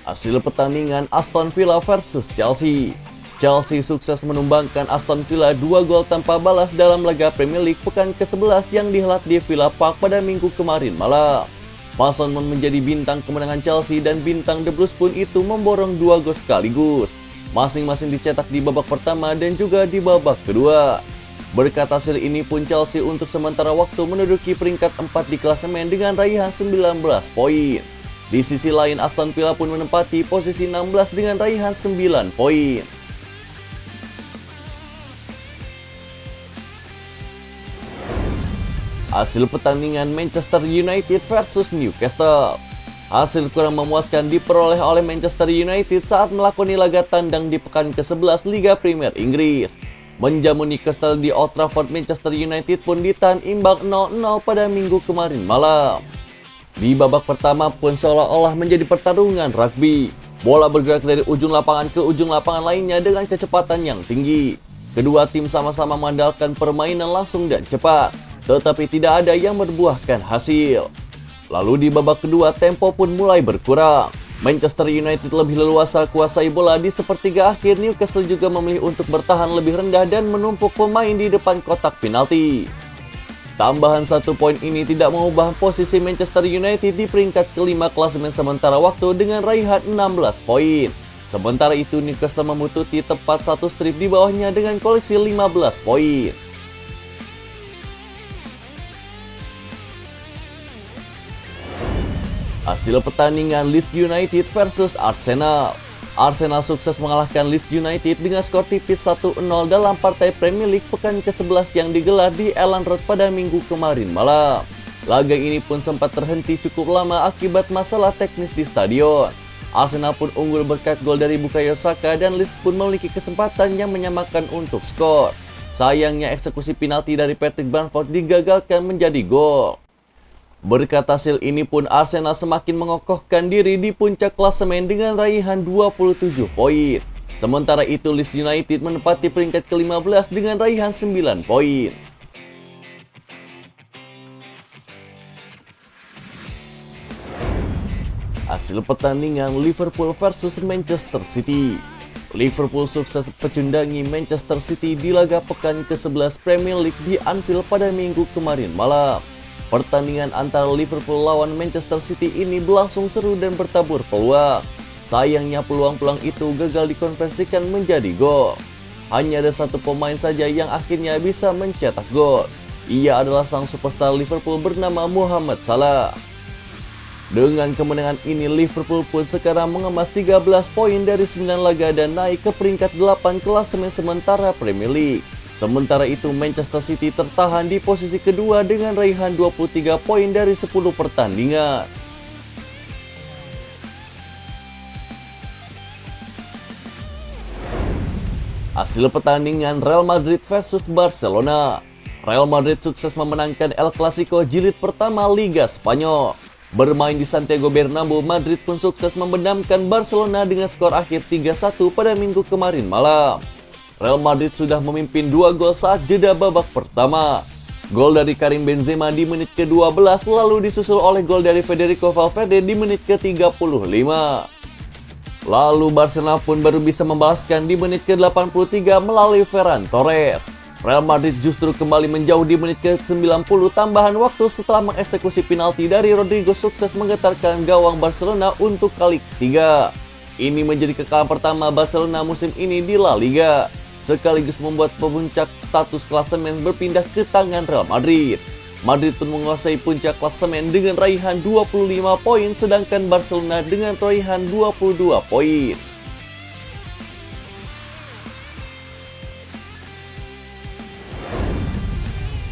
Hasil pertandingan Aston Villa versus Chelsea. Chelsea sukses menumbangkan Aston Villa 2 gol tanpa balas dalam laga Premier League pekan ke-11 yang dihelat di Villa Park pada minggu kemarin malam. Mason Mount menjadi bintang kemenangan Chelsea dan bintang The Blues pun itu memborong 2 gol sekaligus. Masing-masing dicetak di babak pertama dan juga di babak kedua. Berkat hasil ini pun Chelsea untuk sementara waktu menduduki peringkat 4 di klasemen dengan raihan 19 poin. Di sisi lain Aston Villa pun menempati posisi 16 dengan raihan 9 poin. Hasil pertandingan Manchester United versus Newcastle. Hasil kurang memuaskan diperoleh oleh Manchester United saat melakoni laga tandang di pekan ke-11 Liga Premier Inggris. Menjamu Newcastle di Old Trafford, Manchester United pun ditahan imbang 0-0 pada minggu kemarin malam. Di babak pertama pun seolah-olah menjadi pertarungan rugby. Bola bergerak dari ujung lapangan ke ujung lapangan lainnya dengan kecepatan yang tinggi. Kedua tim sama-sama mengandalkan permainan langsung dan cepat, tetapi tidak ada yang membuahkan hasil. Lalu di babak kedua tempo pun mulai berkurang. Manchester United lebih leluasa kuasai bola di sepertiga akhir. Newcastle juga memilih untuk bertahan lebih rendah dan menumpuk pemain di depan kotak penalti. Tambahan 1 poin ini tidak mengubah posisi Manchester United di peringkat kelima klasemen sementara waktu dengan raihan 16 poin. Sementara itu Newcastle memututi tepat 1 strip di bawahnya dengan koleksi 15 poin. Hasil pertandingan Leeds United versus Arsenal. Arsenal sukses mengalahkan Leeds United dengan skor tipis 1-0 dalam partai Premier League pekan ke-11 yang digelar di Elland Road pada minggu kemarin malam. Laga ini pun sempat terhenti cukup lama akibat masalah teknis di stadion. Arsenal pun unggul berkat gol dari Bukayo Saka dan Leeds pun memiliki kesempatan yang menyamakan untuk skor. Sayangnya eksekusi penalti dari Patrick Bamford digagalkan menjadi gol. Berkat hasil ini pun Arsenal semakin mengokohkan diri di puncak klasemen dengan raihan 27 poin. Sementara itu Leeds United menempati peringkat ke-15 dengan raihan 9 poin. Hasil pertandingan Liverpool versus Manchester City. Liverpool sukses pecundangi Manchester City di laga pekan ke-11 Premier League di Anfield pada minggu kemarin malam. Pertandingan antara Liverpool lawan Manchester City ini berlangsung seru dan bertabur peluang. Sayangnya peluang-peluang itu gagal dikonversikan menjadi gol. Hanya ada 1 pemain saja yang akhirnya bisa mencetak gol. Ia adalah sang superstar Liverpool bernama Mohamed Salah. Dengan kemenangan ini Liverpool pun sekarang mengemas 13 poin dari 9 laga dan naik ke peringkat 8 klasemen sementara Premier League. Sementara itu Manchester City tertahan di posisi kedua dengan raihan 23 poin dari 10 pertandingan. Hasil pertandingan Real Madrid versus Barcelona. Real Madrid sukses memenangkan El Clasico jilid pertama Liga Spanyol. Bermain di Santiago Bernabeu, Madrid pun sukses membenamkan Barcelona dengan skor akhir 3-1 pada minggu kemarin malam. Real Madrid sudah memimpin 2 gol saat jeda babak pertama. Gol dari Karim Benzema di menit ke-12 lalu disusul oleh gol dari Federico Valverde di menit ke-35. Lalu Barcelona pun baru bisa membalaskan di menit ke-83 melalui Ferran Torres. Real Madrid justru kembali menjauh di menit ke-90 tambahan waktu setelah mengeksekusi penalti dari Rodrigo sukses menggetarkan gawang Barcelona untuk kali ketiga. Ini menjadi kekalahan pertama Barcelona musim ini di La Liga, sekaligus membuat pemuncak status klasemen berpindah ke tangan Real Madrid. Madrid pun menguasai puncak klasemen dengan raihan 25 poin, sedangkan Barcelona dengan raihan 22 poin.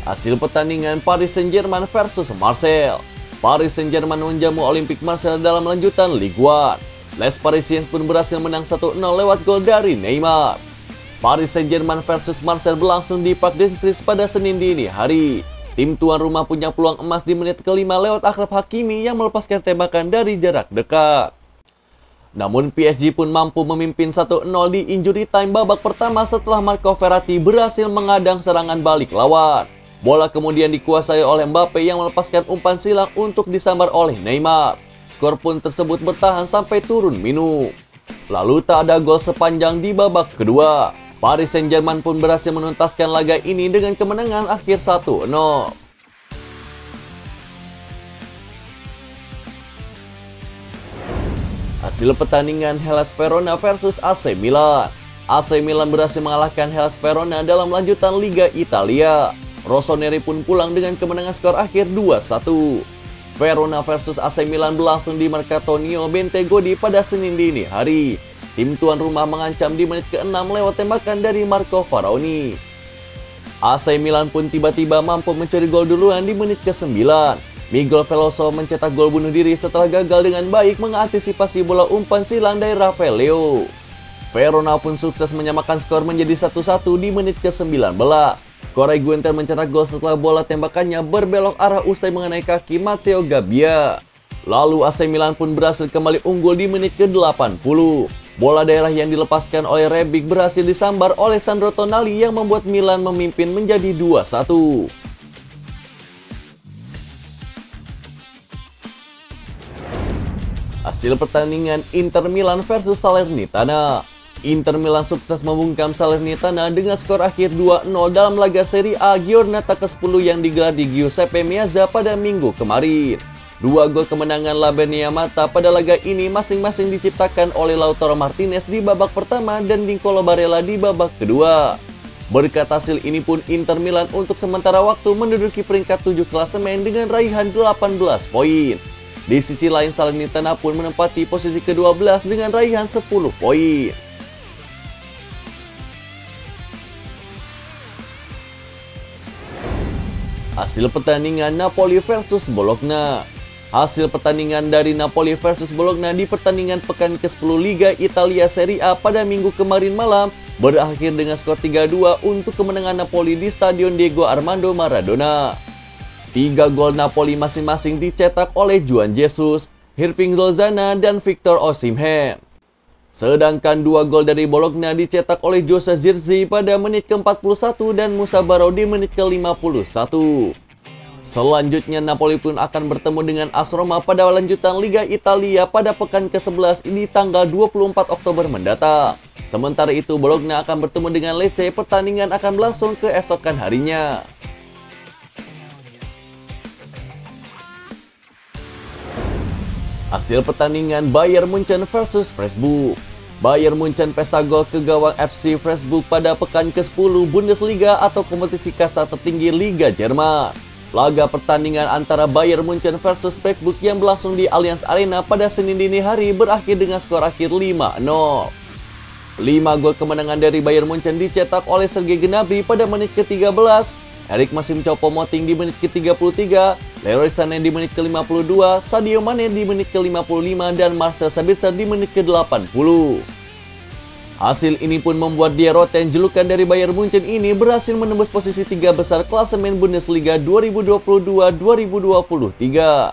Hasil pertandingan Paris Saint-Germain versus Marseille. Paris Saint-Germain menjamu Olympique Marseille dalam lanjutan Ligue 1. Les Parisiens pun berhasil menang 1-0 lewat gol dari Neymar. Paris Saint-Germain versus Marseille berlangsung di Parc des Princes pada Senin dini hari. Tim tuan rumah punya peluang emas di menit ke-5 lewat Achraf Hakimi yang melepaskan tembakan dari jarak dekat. Namun PSG pun mampu memimpin 1-0 di injury time babak pertama setelah Marco Verratti berhasil mengadang serangan balik lawan. Bola kemudian dikuasai oleh Mbappe yang melepaskan umpan silang untuk disambar oleh Neymar. skor pun tersebut bertahan sampai turun minum. Lalu tak ada gol sepanjang di babak kedua. Paris Saint-Germain pun berhasil menuntaskan laga ini dengan kemenangan akhir 1-0. Hasil pertandingan Hellas Verona versus AC Milan. AC Milan berhasil mengalahkan Hellas Verona dalam lanjutan Liga Italia. Rossoneri pun pulang dengan kemenangan skor akhir 2-1. Verona versus AC Milan berlangsung di Marcantonio Bentegodi pada Senin dini hari. Tim tuan rumah mengancam di menit ke-6 lewat tembakan dari Marco Faraoni. AC Milan pun tiba-tiba mampu mencuri gol duluan di menit ke-9. Miguel Veloso mencetak gol bunuh diri setelah gagal dengan baik mengantisipasi bola umpan silang dari Rafael Leo. Verona pun sukses menyamakan skor menjadi 1-1 di menit ke-19. Koray Guenter mencetak gol setelah bola tembakannya berbelok arah usai mengenai kaki Matteo Gabbia. Lalu AC Milan pun berhasil kembali unggul di menit ke-80. Bola daerah yang dilepaskan oleh Rebic berhasil disambar oleh Sandro Tonali yang membuat Milan memimpin menjadi 2-1. Hasil pertandingan Inter Milan versus Salernitana. Inter Milan sukses membungkam Salernitana dengan skor akhir 2-0 dalam laga Serie A Giornata ke-10 yang digelar di Giuseppe Meazza pada minggu kemarin. Dua gol kemenangan Lambernia Mata pada laga ini masing-masing diciptakan oleh Lautaro Martinez di babak pertama dan Nicolo Barella di babak kedua. Berkat hasil ini pun Inter Milan untuk sementara waktu menduduki peringkat 7 klasemen dengan raihan 18 poin. Di sisi lain Salernitana pun menempati posisi ke-12 dengan raihan 10 poin. Hasil pertandingan Napoli versus Bologna. Hasil pertandingan dari Napoli versus Bologna di pertandingan pekan ke-10 Liga Italia Serie A pada minggu kemarin malam berakhir dengan skor 3-2 untuk kemenangan Napoli di Stadion Diego Armando Maradona. 3 gol Napoli masing-masing dicetak oleh Juan Jesus, Hirving Lozano, dan Victor Osimhen. Sedangkan 2 gol dari Bologna dicetak oleh Jose Zirkzee pada menit ke-41 dan Musa Barrow di menit ke-51. Selanjutnya Napoli pun akan bertemu dengan AS Roma pada lanjutan Liga Italia pada pekan ke-11 di tanggal 24 Oktober mendatang. Sementara itu Bologna akan bertemu dengan Lecce, pertandingan akan berlangsung keesokan harinya. Hasil pertandingan Bayern Munchen versus Freiburg. Bayern Munchen pesta gol ke gawang FC Freiburg pada pekan ke-10 Bundesliga atau kompetisi kasta tertinggi Liga Jerman. Laga pertandingan antara Bayern Munchen versus Freiburg yang berlangsung di Allianz Arena pada Senin dini hari berakhir dengan skor akhir 5-0. 5 gol kemenangan dari Bayern Munchen dicetak oleh Sergei Gnabry pada menit ke-13, Eric Maxim Choupo-Moting di menit ke-33, Leroy Sané di menit ke-52, Sadio Mane di menit ke-55, dan Marcel Sabitzer di menit ke-80. Hasil ini pun membuat Die Roten, julukan dari Bayern Munchen ini, berhasil menembus posisi 3 besar klasemen Bundesliga 2022-2023.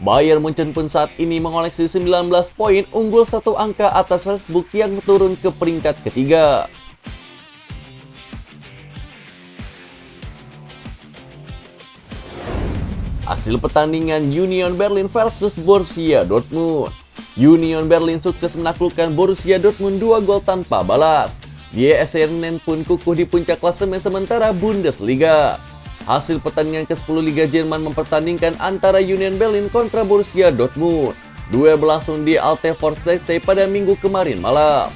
Bayern Munchen pun saat ini mengoleksi 19 poin, unggul 1 angka atas Freiburg yang turun ke peringkat ketiga. Hasil pertandingan Union Berlin versus Borussia Dortmund. Union Berlin sukses menaklukkan Borussia Dortmund 2 gol tanpa balas. Die Eisenen pun kukuh di puncak klasemen sementara Bundesliga. Hasil pertandingan ke-10 Liga Jerman mempertandingkan antara Union Berlin kontra Borussia Dortmund. Duel berlangsung di Alte Forststätte pada minggu kemarin malam.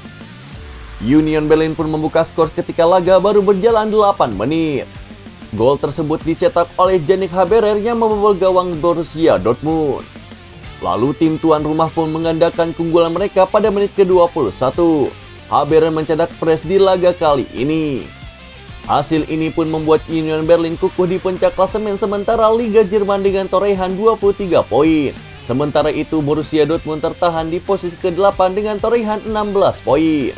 Union Berlin pun membuka skor ketika laga baru berjalan 8 menit. Gol tersebut dicetak oleh Yannick Haberer yang membobol gawang Borussia Dortmund. Lalu tim tuan rumah pun mengandalkan keunggulan mereka pada menit ke-21. Haberer mencetak pres di laga kali ini. Hasil ini pun membuat Union Berlin kukuh di puncak klasemen sementara Liga Jerman dengan torehan 23 poin. Sementara itu Borussia Dortmund tertahan di posisi ke-8 dengan torehan 16 poin.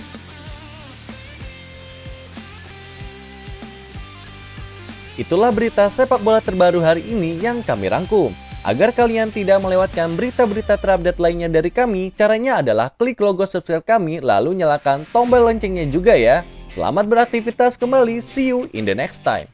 Itulah berita sepak bola terbaru hari ini yang kami rangkum. Agar kalian tidak melewatkan berita-berita terupdate lainnya dari kami, caranya adalah klik logo subscribe kami lalu nyalakan tombol loncengnya juga ya. Selamat beraktivitas kembali, see you in the next time.